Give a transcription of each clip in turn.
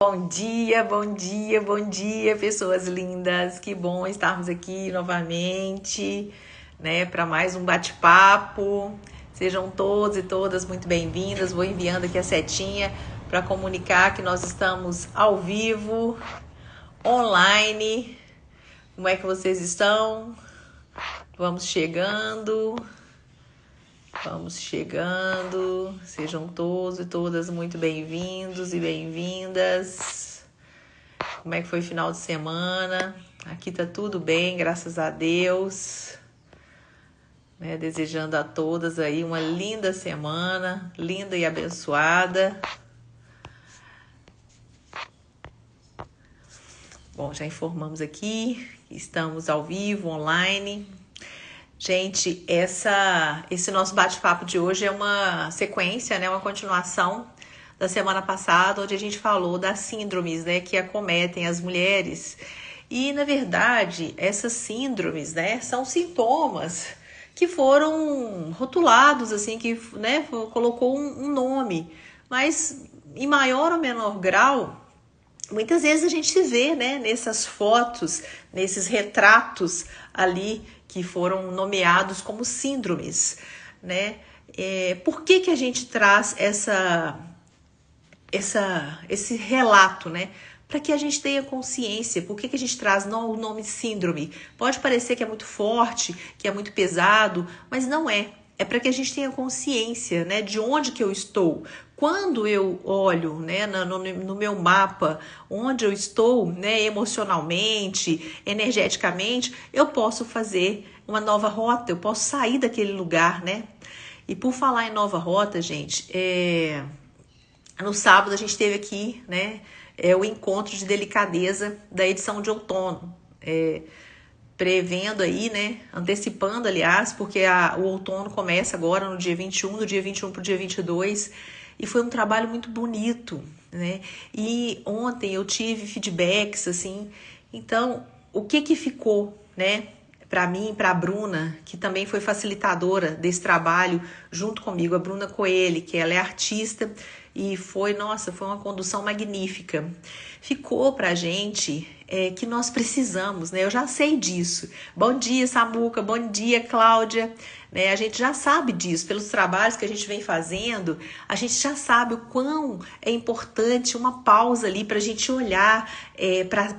Bom dia, bom dia, bom dia, pessoas lindas. Que bom estarmos aqui novamente, né, para mais um bate-papo. Sejam todos e todas muito bem-vindas. Vou enviando aqui a setinha para comunicar que nós estamos ao vivo, online. Como é que vocês estão? Vamos chegando. Sejam todos e todas muito bem-vindos e bem-vindas. Como é que foi o final de semana? Aqui tá tudo bem, graças a Deus. Desejando a todas aí uma linda semana, linda e abençoada. Bom, já informamos aqui que estamos ao vivo, online. Gente, esse nosso bate-papo de hoje é uma sequência, né, uma continuação da semana passada, onde a gente falou das síndromes, né, que acometem as mulheres. E, na verdade, essas síndromes, né, são sintomas que foram rotulados, assim, que, né, colocou um nome. Mas, em maior ou menor grau, muitas vezes a gente se vê, né, nessas fotos, nesses retratos ali que foram nomeados como síndromes, né? Por que a gente traz esse relato, né? Para que a gente tenha consciência. Por que a gente traz o nome síndrome? Pode parecer que é muito forte, que é muito pesado, mas não é. É para que a gente tenha consciência, né, de onde que eu estou. Quando eu olho, né, no meu mapa, onde eu estou, né, emocionalmente, energeticamente, eu posso fazer uma nova rota, eu posso sair daquele lugar, né? E por falar em nova rota, gente, no sábado a gente teve aqui, né, o encontro de delicadeza da edição de outono. Prevendo aí, né, antecipando, aliás, porque o outono começa agora no dia 21, do dia 21 para o dia 22, e foi um trabalho muito bonito, né, e ontem eu tive feedbacks, assim, então, o que ficou, né, para mim, para a Bruna, que também foi facilitadora desse trabalho junto comigo, a Bruna Coelho, que ela é artista, e foi uma condução magnífica. Ficou pra gente que nós precisamos, né? Eu já sei disso. Bom dia, Samuca. Bom dia, Cláudia. Né? A gente já sabe disso. Pelos trabalhos que a gente vem fazendo, a gente já sabe o quão é importante uma pausa ali pra gente olhar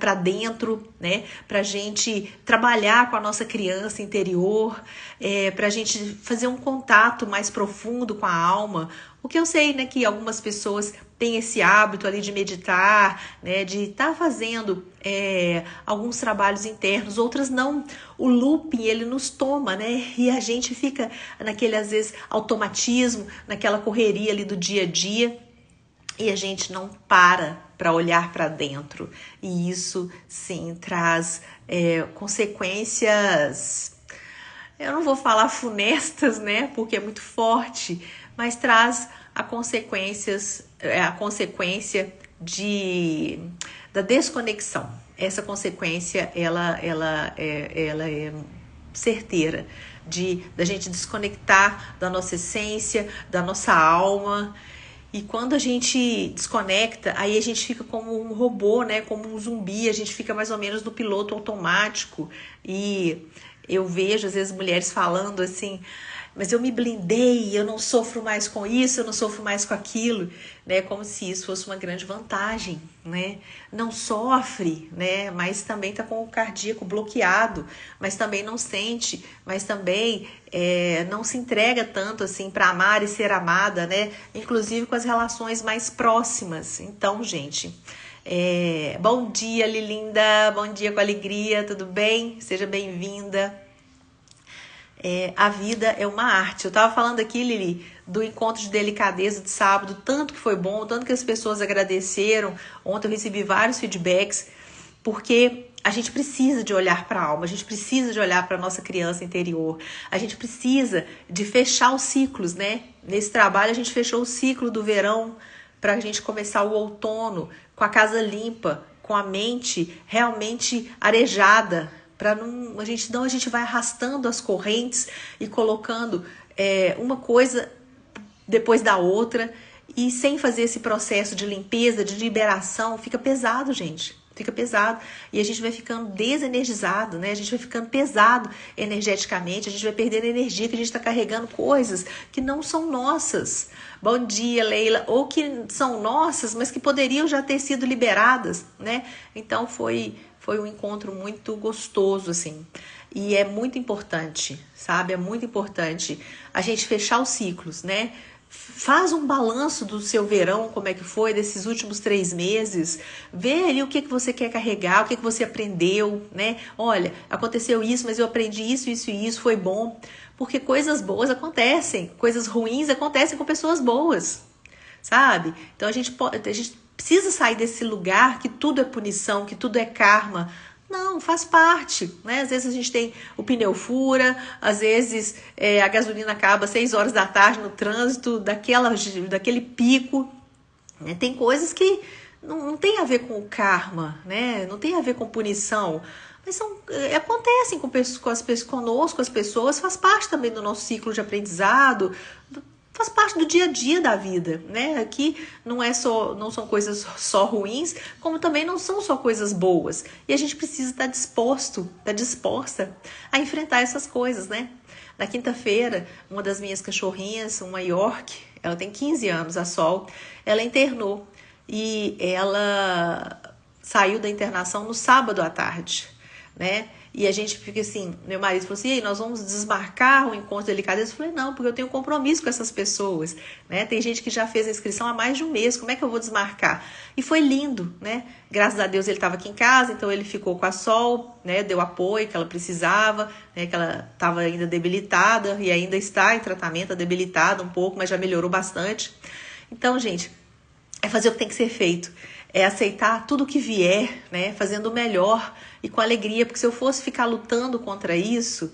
para dentro, né? Pra gente trabalhar com a nossa criança interior, pra gente fazer um contato mais profundo com a alma. O que eu sei, né, que algumas pessoas têm esse hábito ali de meditar, né, de estar fazendo alguns trabalhos internos, outras não. O looping, ele nos toma, né, e a gente fica naquele, às vezes, automatismo, naquela correria ali do dia a dia, e a gente não para olhar para dentro. E isso, sim, traz consequências, eu não vou falar funestas, né, porque é muito forte, mas traz a consequência da desconexão. Essa consequência, ela é certeira, da gente desconectar da nossa essência, da nossa alma. E quando a gente desconecta, aí a gente fica como um robô, né? Como um zumbi, a gente fica mais ou menos no piloto automático. E eu vejo, às vezes, mulheres falando assim, mas eu me blindei, eu não sofro mais com isso, eu não sofro mais com aquilo, né? Como se isso fosse uma grande vantagem, né? Não sofre, né? Mas também tá com o cardíaco bloqueado, mas também não sente, mas também não se entrega tanto assim para amar e ser amada, né? Inclusive com as relações mais próximas. Então, gente, bom dia, Lilinda, bom dia com alegria, tudo bem? Seja bem-vinda. A vida é uma arte. Eu tava falando aqui, Lili, do encontro de delicadeza de sábado, tanto que foi bom, tanto que as pessoas agradeceram. Ontem eu recebi vários feedbacks, porque a gente precisa de olhar para a alma, a gente precisa de olhar para a nossa criança interior, a gente precisa de fechar os ciclos, né? Nesse trabalho a gente fechou o ciclo do verão para a gente começar o outono com a casa limpa, com a mente realmente arejada, para não, a gente vai arrastando as correntes e colocando uma coisa depois da outra, e sem fazer esse processo de limpeza, de liberação, fica pesado, gente. Fica pesado. E a gente vai ficando desenergizado, né? A gente vai ficando pesado energeticamente, a gente vai perdendo energia, que a gente está carregando coisas que não são nossas. Bom dia, Leila. Ou que são nossas, mas que poderiam já ter sido liberadas, né? Então foi um encontro muito gostoso, assim. E é muito importante, sabe? É muito importante a gente fechar os ciclos, né? Faz um balanço do seu verão, como é que foi, desses últimos 3 meses. Vê ali o que você quer carregar, o que você aprendeu, né? Olha, aconteceu isso, mas eu aprendi isso, isso e isso, foi bom. Porque coisas boas acontecem, coisas ruins acontecem com pessoas boas, sabe? Então a gente precisa sair desse lugar que tudo é punição, que tudo é karma. Não, faz parte, né? Às vezes a gente tem o pneu fura, às vezes a gasolina acaba às 6 horas da tarde no trânsito, daquele pico, né? Tem coisas que não tem a ver com o karma, né? Não tem a ver com punição, mas acontecem conosco, as pessoas, faz parte também do nosso ciclo de aprendizado, faz parte do dia a dia da vida, né? Aqui não são coisas só ruins, como também não são só coisas boas. E a gente precisa estar disposta a enfrentar essas coisas, né? Na quinta-feira, uma das minhas cachorrinhas, uma York, ela tem 15 anos, a Sol, ela internou e ela saiu da internação no sábado à tarde, né? E a gente fica assim, meu marido falou assim, nós vamos desmarcar o encontro de delicadeza? Eu falei, não, porque eu tenho compromisso com essas pessoas, né? Tem gente que já fez a inscrição há mais de um mês, como é que eu vou desmarcar? E foi lindo, né? Graças a Deus ele estava aqui em casa, então ele ficou com a Sol, né? Deu apoio que ela precisava, né? Que ela estava ainda debilitada e ainda está em tratamento, debilitada um pouco, mas já melhorou bastante. Então, gente, é fazer o que tem que ser feito. É aceitar tudo que vier, né? Fazendo o melhor e com alegria, porque se eu fosse ficar lutando contra isso,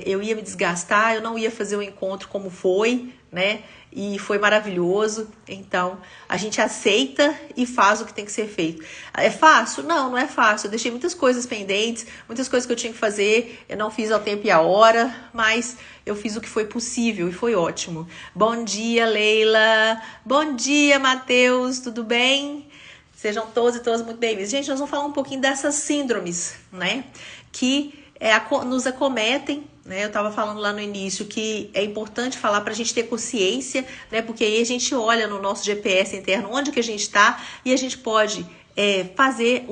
eu ia me desgastar, eu não ia fazer o encontro como foi, né? E foi maravilhoso. Então, a gente aceita e faz o que tem que ser feito. É fácil? Não, não é fácil. Eu deixei muitas coisas pendentes, muitas coisas que eu tinha que fazer, eu não fiz ao tempo e à hora, mas eu fiz o que foi possível e foi ótimo. Bom dia, Leila. Bom dia, Matheus. Tudo bem? Sejam todos e todas muito bem-vindos. Gente, nós vamos falar um pouquinho dessas síndromes, né? Que nos acometem, né? Eu estava falando lá no início que é importante falar para a gente ter consciência, né? Porque aí a gente olha no nosso GPS interno onde que a gente está e a gente pode fazer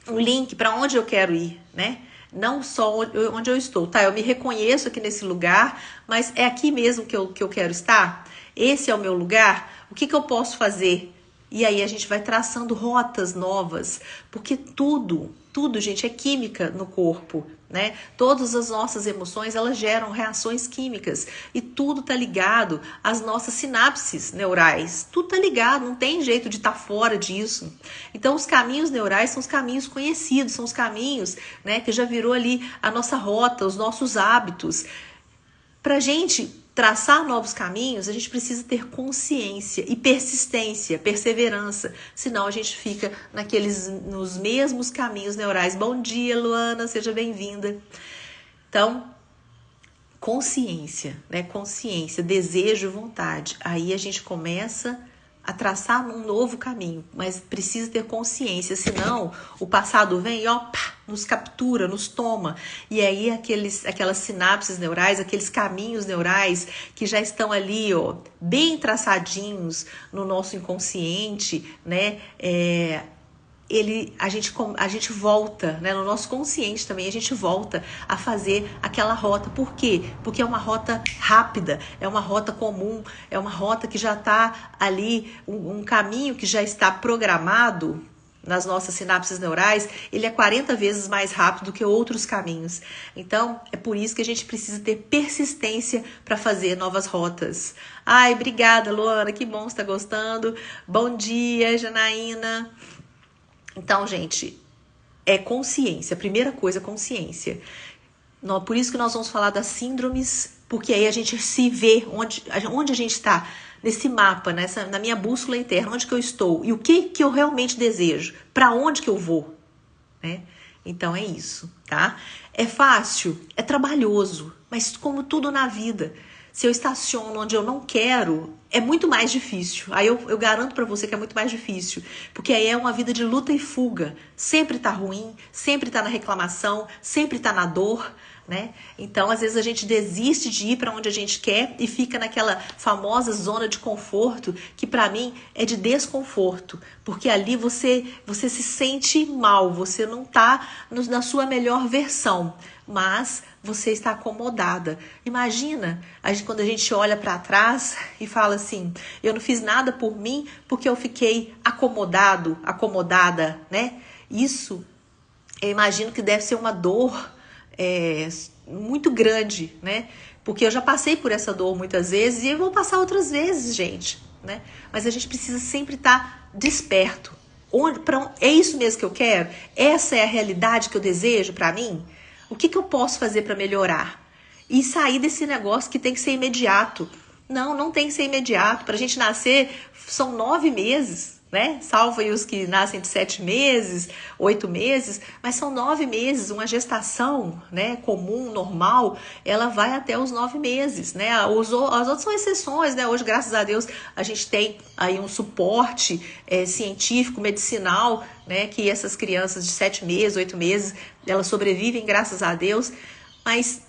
um link para onde eu quero ir, né? Não só onde eu estou, tá? Eu me reconheço aqui nesse lugar, mas é aqui mesmo que eu quero estar? Esse é o meu lugar? O que eu posso fazer? E aí a gente vai traçando rotas novas, porque tudo, gente, é química no corpo, né? Todas as nossas emoções, elas geram reações químicas e tudo tá ligado às nossas sinapses neurais. Tudo tá ligado, não tem jeito de estar fora disso. Então, os caminhos neurais são os caminhos conhecidos, são os caminhos, né, que já virou ali a nossa rota, os nossos hábitos. Pra gente traçar novos caminhos, a gente precisa ter consciência e persistência, perseverança, senão a gente fica nos mesmos caminhos neurais. Bom dia, Luana, seja bem-vinda. Então, consciência, né? Consciência, desejo, vontade. Aí a gente começa a traçar um novo caminho, mas precisa ter consciência, senão o passado vem e nos captura, nos toma, e aí aquelas sinapses neurais, aqueles caminhos neurais que já estão ali, bem traçadinhos no nosso inconsciente, né? A gente volta, né, no nosso consciente também, a gente volta a fazer aquela rota. Por quê? Porque é uma rota rápida, é uma rota comum, é uma rota que já está ali, um caminho que já está programado nas nossas sinapses neurais, ele é 40 vezes mais rápido do que outros caminhos. Então, é por isso que a gente precisa ter persistência para fazer novas rotas. Ai, obrigada, Luana, que bom que você está gostando. Bom dia, Janaína. Então, gente, é consciência. A primeira coisa é consciência. Por isso que nós vamos falar das síndromes, porque aí a gente se vê onde a gente está, nesse mapa, na minha bússola interna, onde que eu estou e o que eu realmente desejo, para onde que eu vou, né? Então é isso, tá? É fácil, é trabalhoso, mas como tudo na vida, se eu estaciono onde eu não quero, é muito mais difícil. Aí eu garanto pra você que é muito mais difícil. Porque aí é uma vida de luta e fuga. Sempre tá ruim, sempre tá na reclamação, sempre tá na dor, né? Então, às vezes a gente desiste de ir para onde a gente quer e fica naquela famosa zona de conforto, que para mim é de desconforto, porque ali você se sente mal, você não tá na sua melhor versão, mas você está acomodada. Imagina, quando a gente olha para trás e fala assim, eu não fiz nada por mim porque eu fiquei acomodada, né? Isso, eu imagino que deve ser uma dor muito grande, né? Porque eu já passei por essa dor muitas vezes e eu vou passar outras vezes, gente, né? Mas a gente precisa sempre estar desperto. É isso mesmo que eu quero? Essa é a realidade que eu desejo para mim? O que eu posso fazer para melhorar? E sair desse negócio que tem que ser imediato. Não tem que ser imediato. Para a gente nascer, são 9 meses, né? Salvo aí os que nascem de 7 meses, 8 meses, mas são 9 meses. Uma gestação, né, comum, normal, ela vai até os 9 meses, né? As outras são exceções, né? Hoje, graças a Deus, a gente tem aí um suporte científico, medicinal, né? Que essas crianças de 7 meses, 8 meses, elas sobrevivem, graças a Deus, mas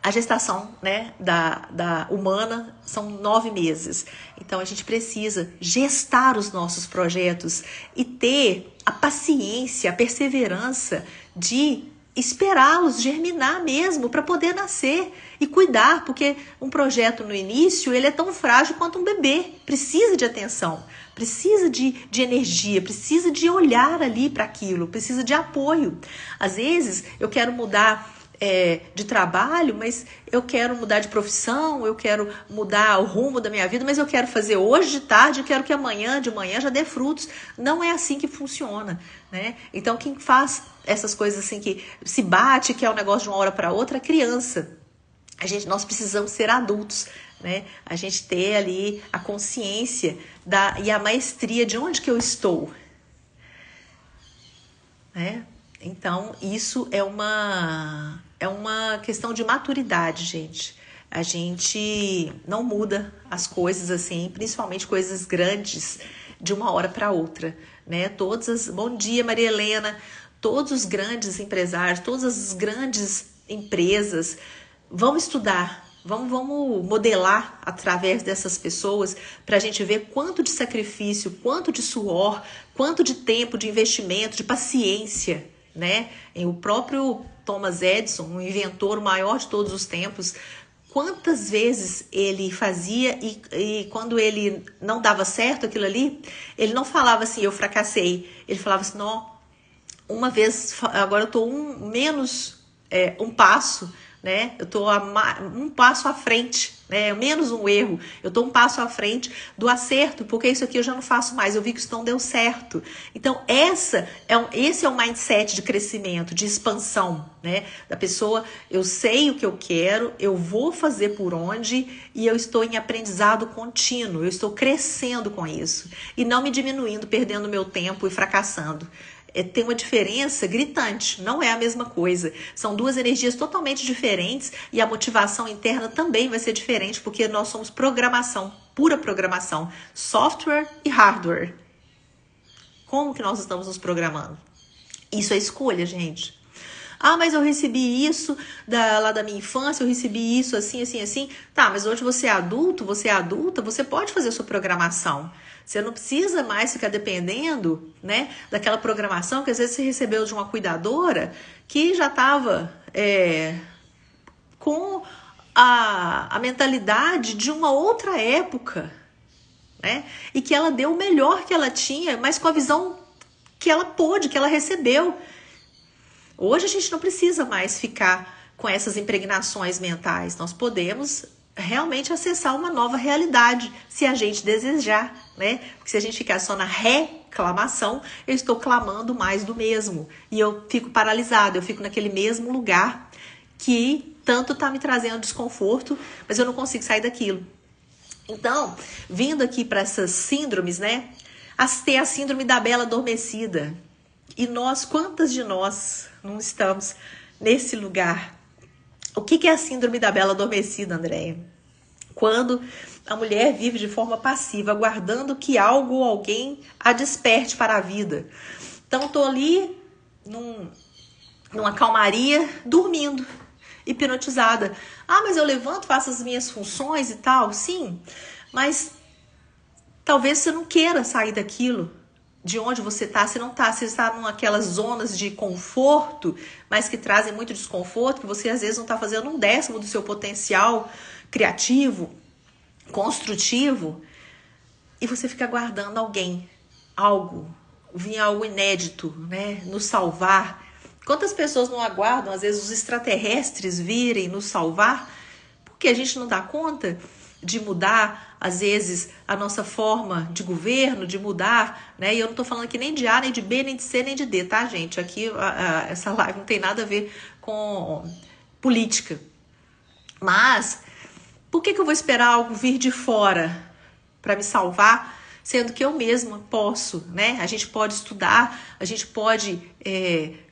a gestação, né, da humana são 9 meses. Então a gente precisa gestar os nossos projetos e ter a paciência, a perseverança de esperá-los germinar mesmo para poder nascer e cuidar, porque um projeto no início ele é tão frágil quanto um bebê, precisa de atenção, precisa de energia, precisa de olhar ali para aquilo, precisa de apoio. Às vezes eu quero mudar de trabalho, mas eu quero mudar de profissão, eu quero mudar o rumo da minha vida, mas eu quero fazer hoje de tarde, eu quero que amanhã de manhã já dê frutos. Não é assim que funciona, né? Então quem faz essas coisas assim que se bate, que é um negócio de uma hora para outra, é criança. Nós precisamos ser adultos, né? A gente ter ali a consciência e a maestria de onde que eu estou, né? Então, isso é uma questão de maturidade, gente. A gente não muda as coisas assim, principalmente coisas grandes, de uma hora para outra, né? Bom dia, Maria Helena. Todos os grandes empresários, todas as grandes empresas, vamos estudar, vamos modelar através dessas pessoas para a gente ver quanto de sacrifício, quanto de suor, quanto de tempo, de investimento, de paciência, né? O próprio Thomas Edison, o inventor, o maior de todos os tempos, quantas vezes ele fazia e quando ele não dava certo aquilo ali, ele não falava assim, eu fracassei. Ele falava assim, não, uma vez, agora eu estou um passo, né? Eu estou um passo à frente, né? Menos um erro. Eu estou um passo à frente do acerto, porque isso aqui eu já não faço mais. Eu vi que isso não deu certo. Então, esse é o mindset de crescimento, de expansão, né? Da pessoa, eu sei o que eu quero, eu vou fazer por onde e eu estou em aprendizado contínuo. Eu estou crescendo com isso e não me diminuindo, perdendo meu tempo e fracassando. Tem uma diferença gritante, não é a mesma coisa. São duas energias totalmente diferentes e a motivação interna também vai ser diferente, porque nós somos programação, pura programação, software e hardware. Como que nós estamos nos programando? Isso é escolha, gente. Ah, mas eu recebi isso lá da minha infância, eu recebi isso assim, assim, assim. Tá, mas hoje você é adulto, você é adulta, você pode fazer a sua programação. Você não precisa mais ficar dependendo, né, daquela programação que às vezes você recebeu de uma cuidadora que já estava com a mentalidade de uma outra época, né? E que ela deu o melhor que ela tinha, mas com a visão que ela pôde, que ela recebeu. Hoje a gente não precisa mais ficar com essas impregnações mentais. Nós podemos realmente acessar uma nova realidade, se a gente desejar, né? Porque se a gente ficar só na reclamação, eu estou clamando mais do mesmo. E eu fico paralisada, eu fico naquele mesmo lugar que tanto está me trazendo desconforto, mas eu não consigo sair daquilo. Então, vindo aqui para essas síndromes, né? Tem a síndrome da bela adormecida. E quantas de nós não estamos nesse lugar? O que é a síndrome da bela adormecida, Andréia? Quando a mulher vive de forma passiva, aguardando que algo ou alguém a desperte para a vida. Então, tô ali numa calmaria, dormindo, hipnotizada. Ah, mas eu levanto, faço as minhas funções e tal. Sim, mas talvez você não queira sair daquilo, de onde você está. Você está naquelas zonas de conforto, mas que trazem muito desconforto, que você às vezes não está fazendo 1/10 do seu potencial criativo, construtivo, e você fica aguardando alguém, vir algo inédito, né, nos salvar. Quantas pessoas não aguardam, às vezes, os extraterrestres virem nos salvar, porque a gente não dá conta de mudar, às vezes, a nossa forma de governo, de mudar, né? E eu não tô falando aqui nem de A, nem de B, nem de C, nem de D, tá, gente? Aqui, essa live não tem nada a ver com política. Mas, por que eu vou esperar algo vir de fora para me salvar, sendo que eu mesma posso, né? A gente pode estudar, a gente pode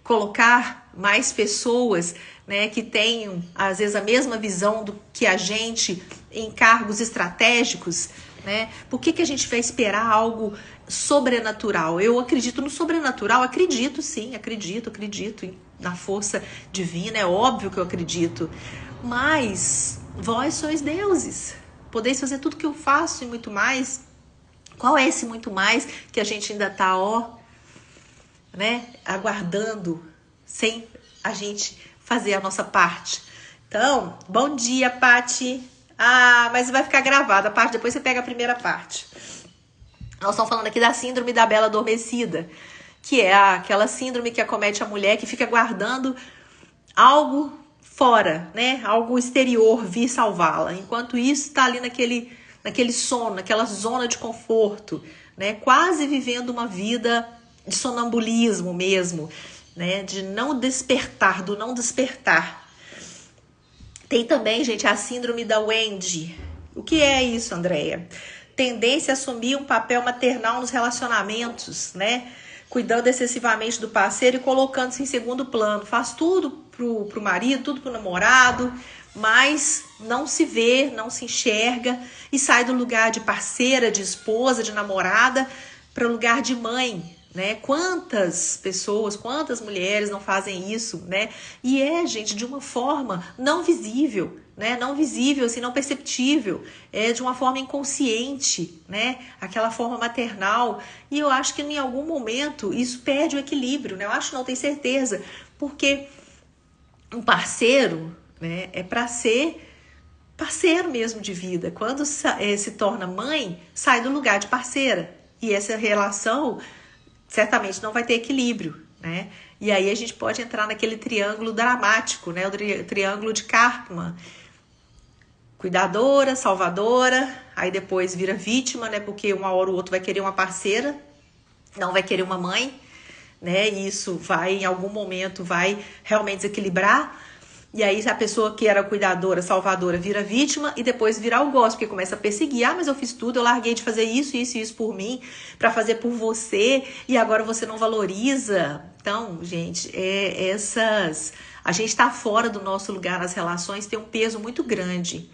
colocar mais pessoas, né, que tenham, às vezes, a mesma visão do que a gente em cargos estratégicos, né? Por que a gente vai esperar algo sobrenatural? Eu acredito no sobrenatural, acredito sim, acredito na força divina, é óbvio que eu acredito, mas vós sois deuses, podeis fazer tudo que eu faço e muito mais. Qual é esse muito mais que a gente ainda tá, né, aguardando, sem a gente fazer a nossa parte? Então, bom dia, Pati. Ah, mas vai ficar gravada a parte, depois você pega a primeira parte. Nós estamos falando aqui da síndrome da bela adormecida, que é aquela síndrome que acomete a mulher que fica aguardando algo fora, né? Algo exterior vir salvá-la. Enquanto isso, está ali naquele sono, naquela zona de conforto, né? Quase vivendo uma vida de sonambulismo mesmo, né? De não despertar, do não despertar. Tem também, gente, a síndrome da Wendy. O que é isso, Andréia? Tendência a assumir um papel maternal nos relacionamentos, né? Cuidando excessivamente do parceiro e colocando-se em segundo plano. Faz tudo pro marido, tudo pro namorado, mas não se vê, não se enxerga e sai do lugar de parceira, de esposa, de namorada para o lugar de mãe, né? Quantas pessoas, quantas mulheres não fazem isso, né? E gente, de uma forma não visível, né? Não visível, assim, não perceptível, de uma forma inconsciente, né? Aquela forma maternal. E eu acho que em algum momento isso perde o equilíbrio, né? Eu acho, não tenho certeza, porque um parceiro, né, é para ser parceiro mesmo de vida. Quando se torna mãe, sai do lugar de parceira. E essa relação certamente não vai ter equilíbrio, né? E aí a gente pode entrar naquele triângulo dramático, né? O triângulo de Karpman. Cuidadora, salvadora, aí depois vira vítima, né? Porque uma hora o outro vai querer uma parceira, não vai querer uma mãe, né? E isso vai, em algum momento, vai realmente desequilibrar. E aí a pessoa que era cuidadora, salvadora, vira vítima e depois vira algoz, porque começa a perseguir. Ah, mas eu fiz tudo, eu larguei de fazer isso, isso e isso por mim, para fazer por você, e agora você não valoriza. Então, gente, a gente tá fora do nosso lugar nas relações, tem um peso muito grande.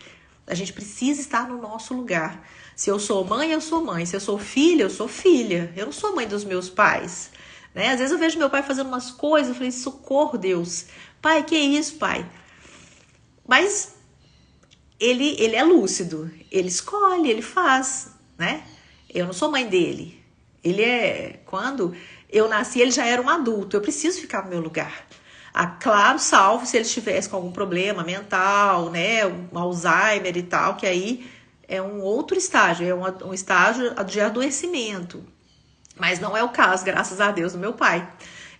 A gente precisa estar no nosso lugar. Se eu sou mãe, eu sou mãe. Se eu sou filha, eu sou filha. Eu não sou mãe dos meus pais, né? Às vezes eu vejo meu pai fazendo umas coisas, eu falei, socorro, Deus. Pai, que isso, pai? Mas ele é lúcido, ele escolhe, ele faz, né? Eu não sou mãe dele. Quando eu nasci, ele já era um adulto. Eu preciso ficar no meu lugar. Ah, claro, salvo se ele estivesse com algum problema mental, né? Um Alzheimer e tal, que aí é um outro estágio, é um estágio de adoecimento. Mas não é o caso, graças a Deus, do meu pai.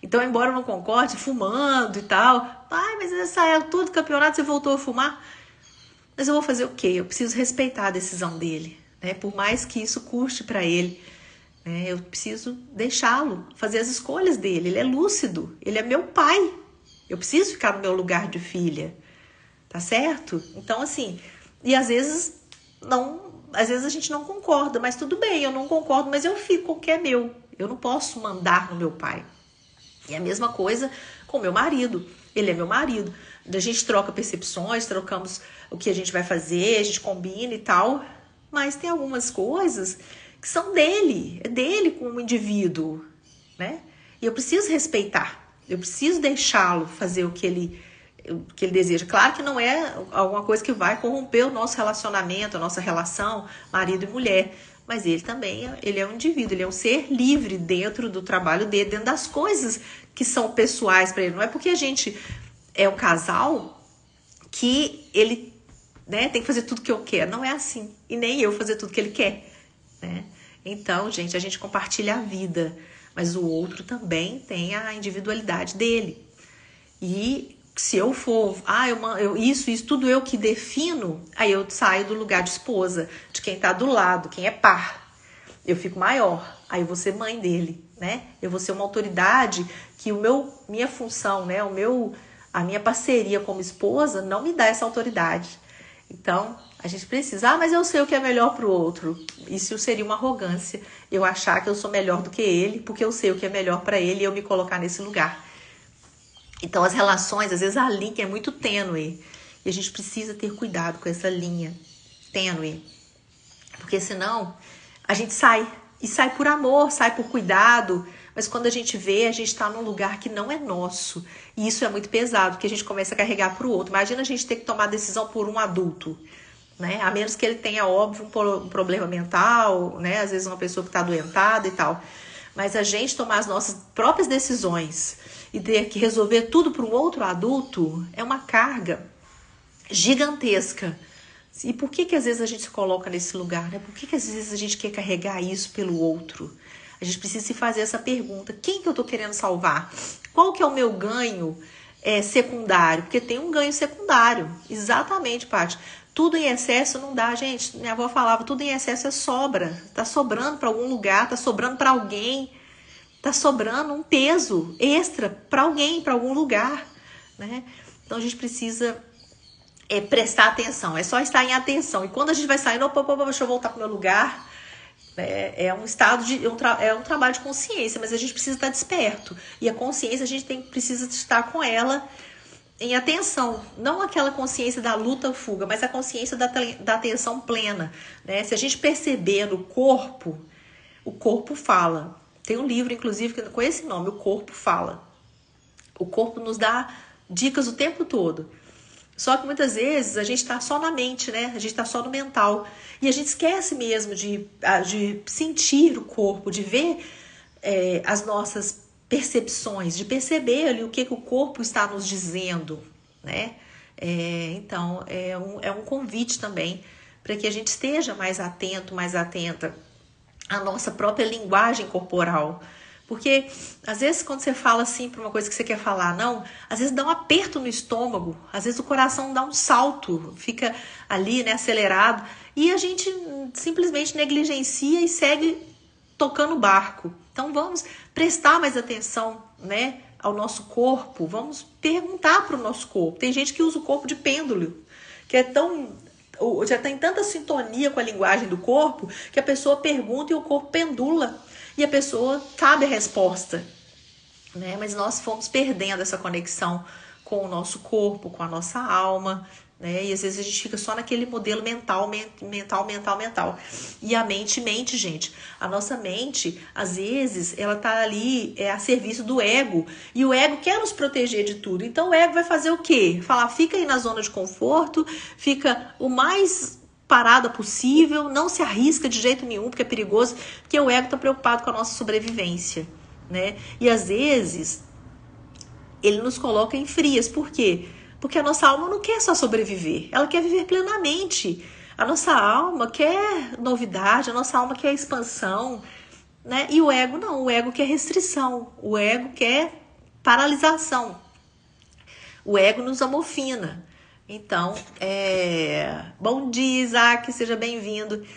Então, embora eu não concorde, fumando e tal, pai, mas essa altura do campeonato você voltou a fumar? Mas eu vou fazer o quê? Eu preciso respeitar a decisão dele, né? Por mais que isso custe para ele, né? Eu preciso deixá-lo fazer as escolhas dele. Ele é lúcido, ele é meu pai. Eu preciso ficar no meu lugar de filha, tá certo? Então, assim, e às vezes a gente não concorda, mas tudo bem, eu não concordo, mas eu fico com o que é meu. Eu não posso mandar no meu pai. E a mesma coisa com meu marido. ele é meu marido. A gente troca percepções, trocamos o que a gente vai fazer, a gente combina e tal, mas tem algumas coisas que são dele, é dele como indivíduo, né? E eu preciso respeitar, eu preciso deixá-lo fazer o que ele deseja. Claro que não é alguma coisa que vai corromper o nosso relacionamento, a nossa relação, marido e mulher, mas ele também, ele é um indivíduo, ele é um ser livre dentro do trabalho dele, dentro das coisas que são pessoais para ele. Não é porque a gente é um casal que ele, né, tem que fazer tudo que eu quero. Não é assim. E nem eu fazer tudo que ele quer, né? Então, gente, a gente compartilha a vida, mas o outro também tem a individualidade dele. E se eu for, isso, tudo eu que defino, aí eu saio do lugar de esposa, de quem tá do lado, quem é par. Eu fico maior, aí eu vou ser mãe dele, né? Eu vou ser uma autoridade que minha função, né? A minha parceria como esposa não me dá essa autoridade. Então, a gente precisa, mas eu sei o que é melhor pro outro. Isso seria uma arrogância, eu achar que eu sou melhor do que ele, porque eu sei o que é melhor para ele e eu me colocar nesse lugar. Então, as relações, às vezes a linha é muito tênue. E a gente precisa ter cuidado com essa linha tênue. Porque senão, a gente sai. E sai por amor, sai por cuidado. Mas quando a gente vê, a gente está num lugar que não é nosso. E isso é muito pesado, porque a gente começa a carregar para o outro. Imagina a gente ter que tomar decisão por um adulto, né? A menos que ele tenha, óbvio, um problema mental, né? Às vezes uma pessoa que está adoentada e tal. Mas a gente tomar as nossas próprias decisões e ter que resolver tudo para um outro adulto é uma carga gigantesca. E por que às vezes a gente se coloca nesse lugar, né? Por que às vezes a gente quer carregar isso pelo outro? A gente precisa se fazer essa pergunta. Quem que eu tô querendo salvar? Qual que é o meu ganho secundário? Porque tem um ganho secundário. Exatamente, Paty. Tudo em excesso não dá, gente. Minha avó falava, tudo em excesso é sobra. Tá sobrando para algum lugar, tá sobrando para alguém. Tá sobrando um peso extra para alguém, para algum lugar, né? Então a gente precisa prestar atenção. É só estar em atenção. E quando a gente vai saindo, opa, deixa eu voltar pro meu lugar. É um estado é um trabalho de consciência, mas a gente precisa estar desperto. E a consciência a gente precisa estar com ela em atenção. Não aquela consciência da luta ou fuga, mas a consciência da atenção plena, né? Se a gente perceber no corpo, o corpo fala. Tem um livro, inclusive, com esse nome, O Corpo Fala. O corpo nos dá dicas o tempo todo. Só que muitas vezes a gente está só na mente, né? A gente está só no mental. E a gente esquece mesmo de sentir o corpo, de ver as nossas percepções, de perceber ali o que o corpo está nos dizendo, né? Então, é um convite também para que a gente esteja mais atento, mais atenta à nossa própria linguagem corporal. Porque, às vezes, quando você fala assim para uma coisa que você quer falar, não, às vezes dá um aperto no estômago, às vezes o coração dá um salto, fica ali, né, acelerado, e a gente simplesmente negligencia e segue tocando o barco. Então, vamos prestar mais atenção, né, ao nosso corpo, vamos perguntar para o nosso corpo. Tem gente que usa o corpo de pêndulo, que já tem tanta sintonia com a linguagem do corpo, que a pessoa pergunta e o corpo pendula. E a pessoa sabe a resposta, né? Mas nós fomos perdendo essa conexão com o nosso corpo, com a nossa alma, né? E às vezes a gente fica só naquele modelo mental. E a mente, gente. A nossa mente, às vezes, ela tá ali a serviço do ego. E o ego quer nos proteger de tudo. Então o ego vai fazer o quê? Falar, fica aí na zona de conforto, fica o mais parada possível, não se arrisca de jeito nenhum, porque é perigoso, porque o ego está preocupado com a nossa sobrevivência, né? E às vezes ele nos coloca em frias. Por quê? Porque a nossa alma não quer só sobreviver, ela quer viver plenamente. A nossa alma quer novidade, a nossa alma quer expansão, né? E o ego não, o ego quer restrição, o ego quer paralisação, o ego nos amofina. Então, bom dia, Isaac, seja bem-vindo.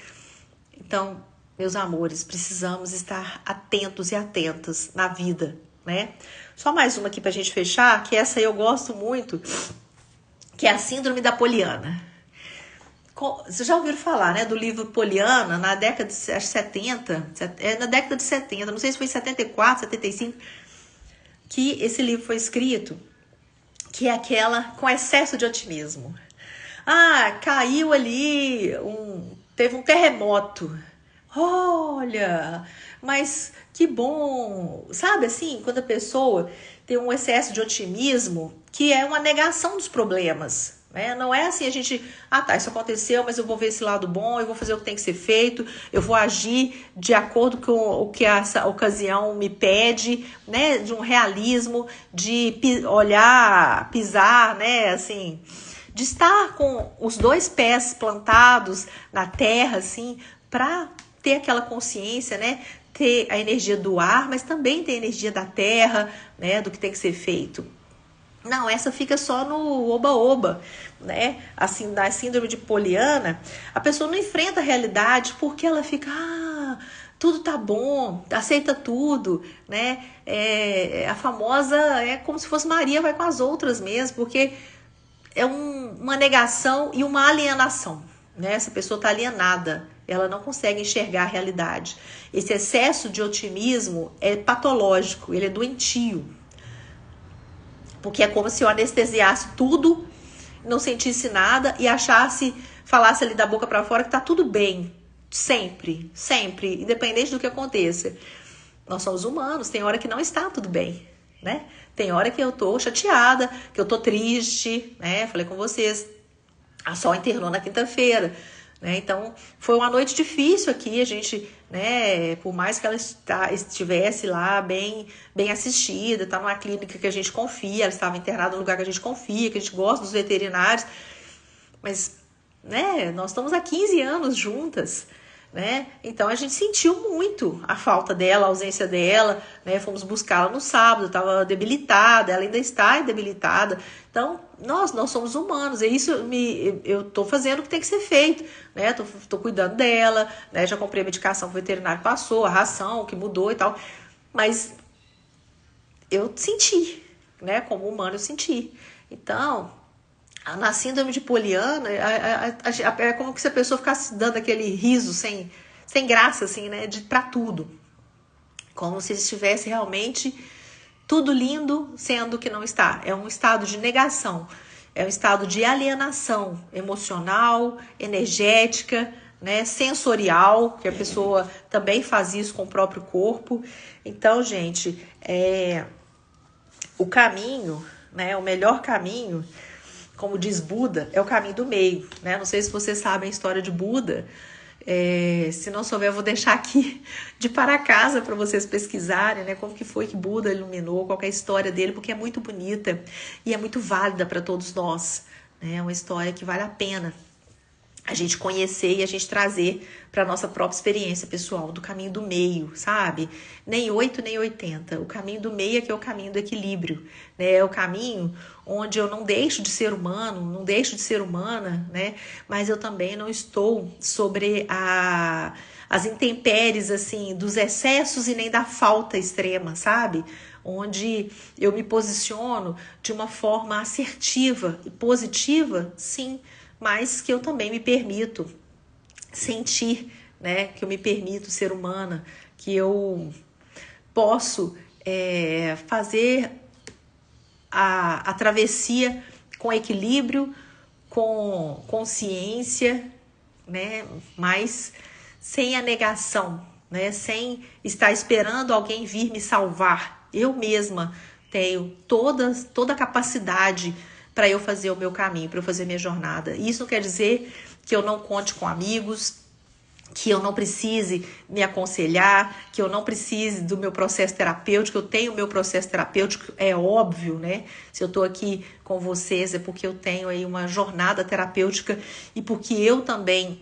Então, meus amores, precisamos estar atentos e atentas na vida, né? Só mais uma aqui pra gente fechar, que essa aí eu gosto muito, que é a Síndrome da Poliana. Vocês já ouviram falar, né, do livro Poliana, na década de 70, na década de 70, não sei se foi 74, 75, que esse livro foi escrito que é aquela com excesso de otimismo. Ah, caiu ali, teve um terremoto. Olha, mas que bom. Sabe assim, quando a pessoa tem um excesso de otimismo, que é uma negação dos problemas. Né? Não é assim a gente, tá, isso aconteceu, mas eu vou ver esse lado bom, eu vou fazer o que tem que ser feito, eu vou agir de acordo com o que essa ocasião me pede, né? De um realismo, de olhar, pisar, né? Assim, de estar com os dois pés plantados na terra, assim, para ter aquela consciência, né? Ter a energia do ar, mas também ter a energia da terra, né? Do que tem que ser feito. Não, essa fica só no oba-oba, né? Assim, na síndrome de Poliana, a pessoa não enfrenta a realidade porque ela fica, tudo tá bom, aceita tudo, né? A famosa, é como se fosse Maria vai com as outras mesmo, porque é uma negação e uma alienação, né? Essa pessoa está alienada, ela não consegue enxergar a realidade. Esse excesso de otimismo é patológico, ele é doentio. Porque é como se eu anestesiasse tudo, não sentisse nada e falasse ali da boca para fora que tá tudo bem. Sempre, sempre, independente do que aconteça. Nós somos humanos, tem hora que não está tudo bem, né? Tem hora que eu tô chateada, que eu tô triste, né? Falei com vocês, a Sol internou na quinta-feira, né? Então, foi uma noite difícil aqui, a gente, né, por mais que ela estivesse lá bem assistida, tá numa clínica que a gente confia, ela estava internada num lugar que a gente confia, que a gente gosta dos veterinários, mas, né, nós estamos há 15 anos juntas, né? Então a gente sentiu muito a falta dela, a ausência dela, né? Fomos buscá-la no sábado, estava debilitada, ela ainda está debilitada. Então, nós somos humanos, e isso eu tô fazendo o que tem que ser feito, né? Tô cuidando dela, né? Já comprei a medicação que o veterinário passou, a ração que mudou e tal. Mas eu senti, né? Como humano eu senti. Então, na síndrome de Poliana, é como se a pessoa ficasse dando aquele riso sem graça, assim, né? Pra tudo. Como se estivesse realmente tudo lindo, sendo que não está. É um estado de negação. É um estado de alienação emocional, energética, né? Sensorial, que a pessoa também faz isso com o próprio corpo. Então, gente, o caminho, né? O melhor caminho, como diz Buda, é o caminho do meio, né? Não sei se vocês sabem a história de Buda. Se não souber, eu vou deixar aqui de para casa para vocês pesquisarem, né? Como que foi que Buda iluminou, qual é a história dele, porque é muito bonita e é muito válida para todos nós, né? É uma história que vale a pena a gente conhecer e a gente trazer para nossa própria experiência pessoal, do caminho do meio, sabe? Nem 8, nem 80. O caminho do meio é que é o caminho do equilíbrio, né? É o caminho onde eu não deixo de ser humano, não deixo de ser humana, né? Mas eu também não estou sobre as intempéries, assim, dos excessos e nem da falta extrema, sabe? Onde eu me posiciono de uma forma assertiva e positiva, sim, mas que eu também me permito sentir, né? Que eu me permito ser humana, que eu posso fazer a travessia com equilíbrio, com consciência, né? Mas sem a negação, né? Sem estar esperando alguém vir me salvar. Eu mesma tenho toda a capacidade para eu fazer o meu caminho, para eu fazer minha jornada. Isso não quer dizer que eu não conte com amigos, que eu não precise me aconselhar, que eu não precise do meu processo terapêutico. Eu tenho o meu processo terapêutico, é óbvio, né? Se eu tô aqui com vocês é porque eu tenho aí uma jornada terapêutica e porque eu também,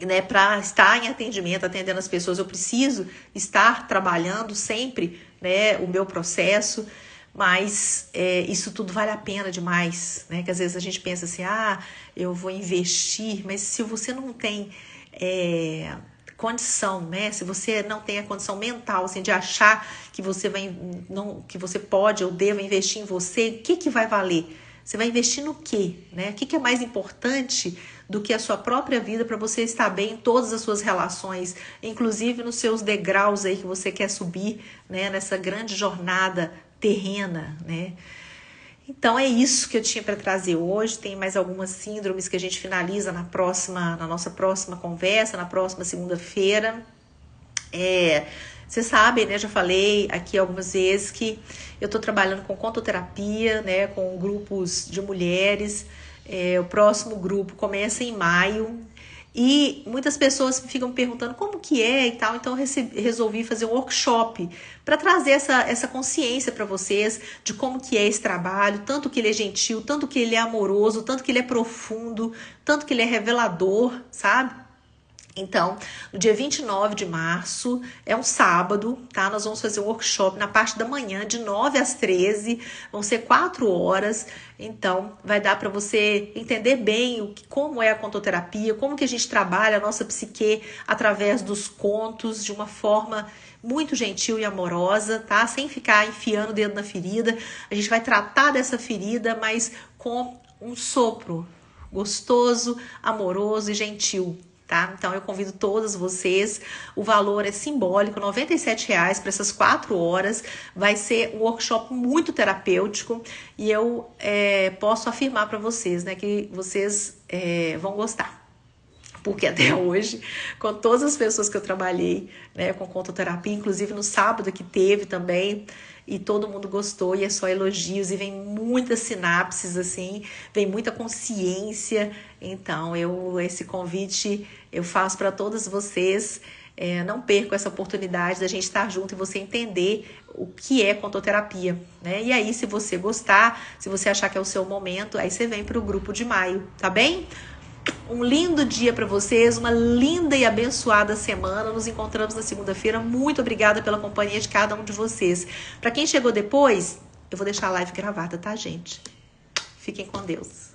né, para estar em atendimento, atendendo as pessoas, eu preciso estar trabalhando sempre, né, o meu processo. Mas isso tudo vale a pena demais, né? Que às vezes a gente pensa assim, eu vou investir, mas se você não tem condição, né? Se você não tem a condição mental, assim, de achar que você que você pode ou deva investir em você, o que vai valer? Você vai investir no quê, né? O que é mais importante do que a sua própria vida para você estar bem em todas as suas relações, inclusive nos seus degraus aí que você quer subir, né? Nessa grande jornada terrena, né? Então é isso que eu tinha para trazer hoje. Tem mais algumas síndromes que a gente finaliza na nossa próxima conversa, na próxima segunda-feira. Vocês sabem, né? Já falei aqui algumas vezes que eu estou trabalhando com contoterapia, né? Com grupos de mulheres. O próximo grupo começa em maio. E muitas pessoas ficam perguntando como que é e tal, então eu resolvi fazer um workshop para trazer essa consciência para vocês de como que é esse trabalho, tanto que ele é gentil, tanto que ele é amoroso, tanto que ele é profundo, tanto que ele é revelador, sabe? Então, no dia 29 de março, é um sábado, tá? Nós vamos fazer um workshop na parte da manhã, de 9 às 13, vão ser 4 horas. Então, vai dar para você entender bem como é a contoterapia, como que a gente trabalha a nossa psique através dos contos, de uma forma muito gentil e amorosa, tá? Sem ficar enfiando o dedo na ferida. A gente vai tratar dessa ferida, mas com um sopro gostoso, amoroso e gentil. Tá? Então eu convido todas vocês, o valor é simbólico, R$ 97,00 para essas 4 horas, vai ser um workshop muito terapêutico e eu posso afirmar para vocês, né, que vocês vão gostar. Porque até hoje, com todas as pessoas que eu trabalhei, né, com contoterapia, inclusive no sábado que teve também, e todo mundo gostou, e é só elogios, e vem muitas sinapses, assim, vem muita consciência. Então, esse convite eu faço para todas vocês. Não percam essa oportunidade da gente estar junto e você entender o que é contoterapia, né? E aí, se você gostar, se você achar que é o seu momento, aí você vem para o grupo de maio, tá bem? Um lindo dia para vocês, uma linda e abençoada semana. Nos encontramos na segunda-feira. Muito obrigada pela companhia de cada um de vocês. Para quem chegou depois, eu vou deixar a live gravada, tá, gente? Fiquem com Deus.